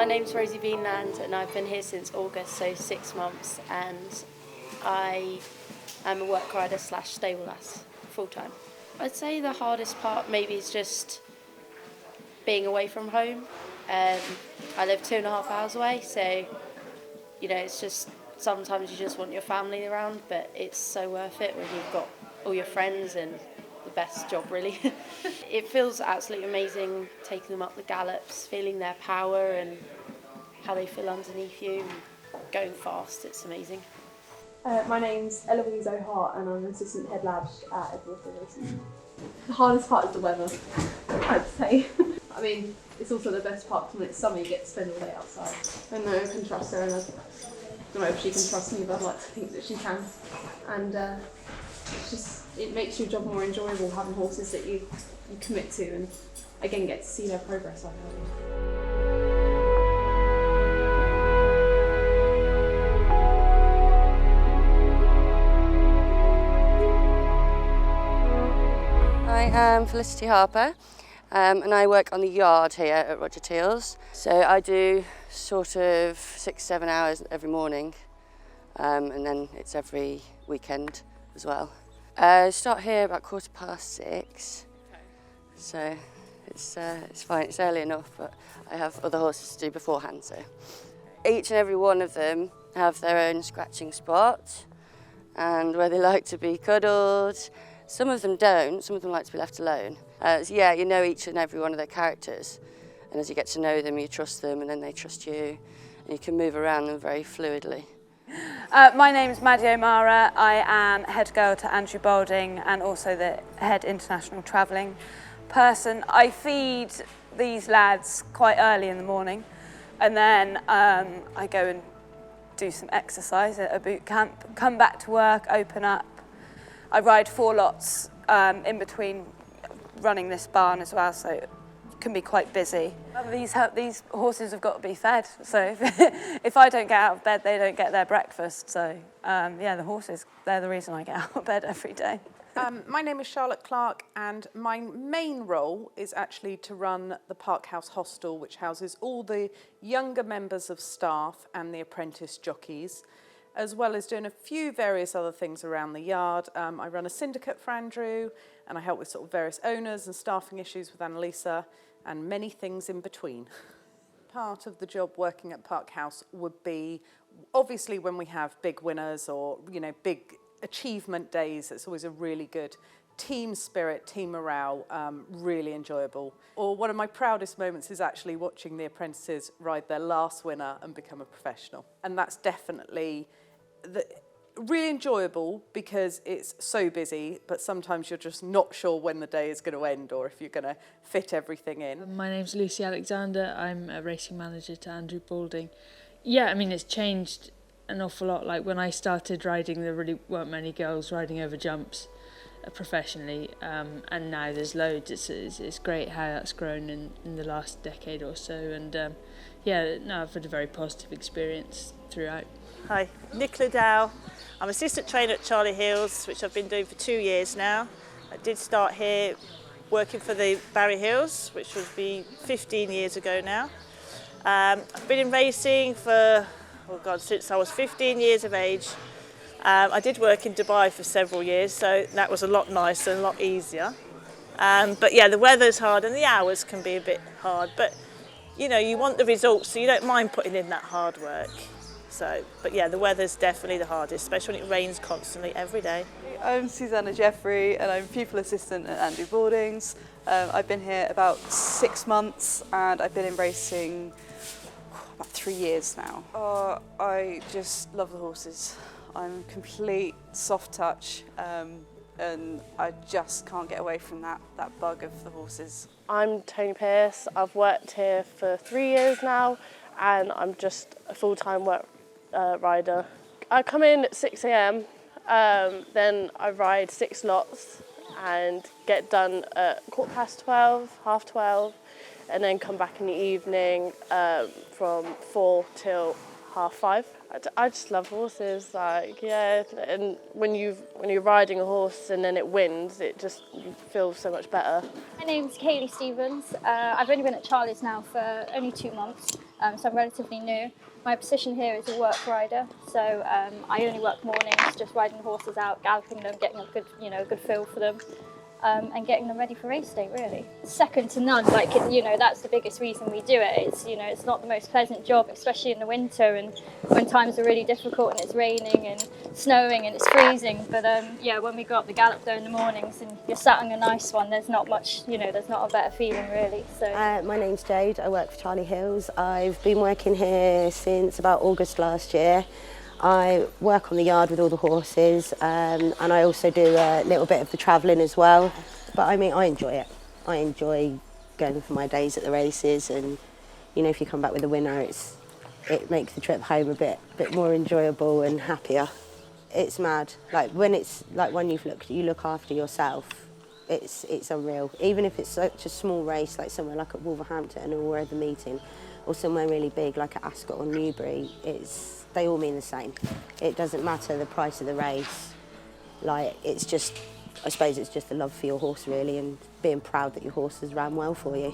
name's Rosie Beanland and I've been here since August, so 6 months, and I am a work rider / stable lass full time. I'd say the hardest part maybe is just being away from home. I live 2.5 hours away, so it's just sometimes you just want your family around, but it's so worth it when you've got all your friends and the best job really. It feels absolutely amazing taking them up the gallops, feeling their power and how they feel underneath you, going fast. It's amazing. My name's Elouise and I'm an assistant head lad at Edinburgh. The hardest part is the weather, I'd say. I mean, it's also the best part when it's summer, you get to spend all day outside. I know I can trust her, and I don't know if she can trust me, but I'd like to think that she can. And it makes your job more enjoyable having horses that you commit to, and again get to see their progress like that. I am Felicity Harper, and I work on the yard here at Roger Teal's. So I do sort of 6-7 hours every morning, and then it's every weekend as well. I start here about 6:15, so it's fine. It's early enough, but I have other horses to do beforehand. So each and every one of them have their own scratching spot and where they like to be cuddled. Some of them don't, some of them like to be left alone. So yeah, you know each and every one of their characters, and as you get to know them, you trust them, and then they trust you, and you can move around them very fluidly. My name's Maddie. I am head girl to Andrew Balding and also the head international travelling person. I feed these lads quite early in the morning, and then I go and do some exercise at a boot camp, come back to work, open up. I ride 4 lots in between running this barn as well, so it can be quite busy. These horses have got to be fed, so if I don't get out of bed, they don't get their breakfast. So yeah, the horses, they're the reason I get out of bed every day. My name is Charlotte Clark, and my main role is actually to run the Park House Hostel, which houses all the younger members of staff and the apprentice jockeys, as well as doing a few various other things around the yard. I run a syndicate for Andrew, and I help with sort of various owners and staffing issues with Annalisa, and many things in between. Part of the job working at Park House would be, obviously when we have big winners or big achievement days, it's always a really good team spirit, team morale, really enjoyable. Or one of my proudest moments is actually watching the apprentices ride their last winner and become a professional. And that's definitely really enjoyable because it's so busy, but sometimes you're just not sure when the day is going to end or if you're going to fit everything in. My name's Lucy Alexander. I'm a racing manager to Andrew Balding. Yeah, I mean, it's changed an awful lot. Like when I started riding, there really weren't many girls riding over jumps professionally, and now there's loads. It's great how that's grown in the last decade or so, and yeah, no, I've had a very positive experience throughout. Hi, Nicola Dow. I'm assistant trainer at Charlie Hills, which I've been doing for 2 years now. I did start here working for the Barry Hills, which would be 15 years ago now. I've been in racing for, since I was 15 years of age. I did work in Dubai for several years, so that was a lot nicer and a lot easier. But yeah, the weather's hard and the hours can be a bit hard, but you want the results, so you don't mind putting in that hard work. So, but yeah, the weather's definitely the hardest, especially when it rains constantly every day. I'm Susannah Jeffrey and I'm pupil assistant at Andrew Balding's. I've been here about 6 months and I've been in racing about 3 years now. I just love the horses. I'm complete soft touch, and I just can't get away from that bug of the horses. I'm Toni Pierce. I've worked here for 3 years now, and I'm just a full-time work rider. I come in at 6 a.m, then I ride 6 lots and get done at 12:15, 12:30, and then come back in the evening from 4 till 5:30. I just love horses, like, yeah, and when you're riding a horse and then it wins, you feel so much better. My name's Kayleigh Stevens. I've only been at Charlie's now for only 2 months, so I'm relatively new. My position here is a work rider, so I only work mornings, just riding the horses out, galloping them, getting a good, good feel for them. And getting them ready for race day, really. Second to none, like, that's the biggest reason we do it. It's, it's not the most pleasant job, especially in the winter and when times are really difficult and it's raining and snowing and it's freezing. But when we go up the gallop though in the mornings and you're sat on a nice one, there's not much, there's not a better feeling really. So. My name's Jade, I work for Charlie Hills. I've been working here since about August last year. I work on the yard with all the horses and I also do a little bit of the travelling as well. But I mean, I enjoy it. I enjoy going for my days at the races and, if you come back with a winner, it makes the trip home a bit more enjoyable and happier. It's mad. Like when you look after yourself, it's unreal. Even if it's such a small race, like somewhere like at Wolverhampton or wherever meeting, or somewhere really big like at Ascot or Newbury, they all mean the same. It doesn't matter the price of the race. Like, I suppose it's just the love for your horse really and being proud that your horse has ran well for you.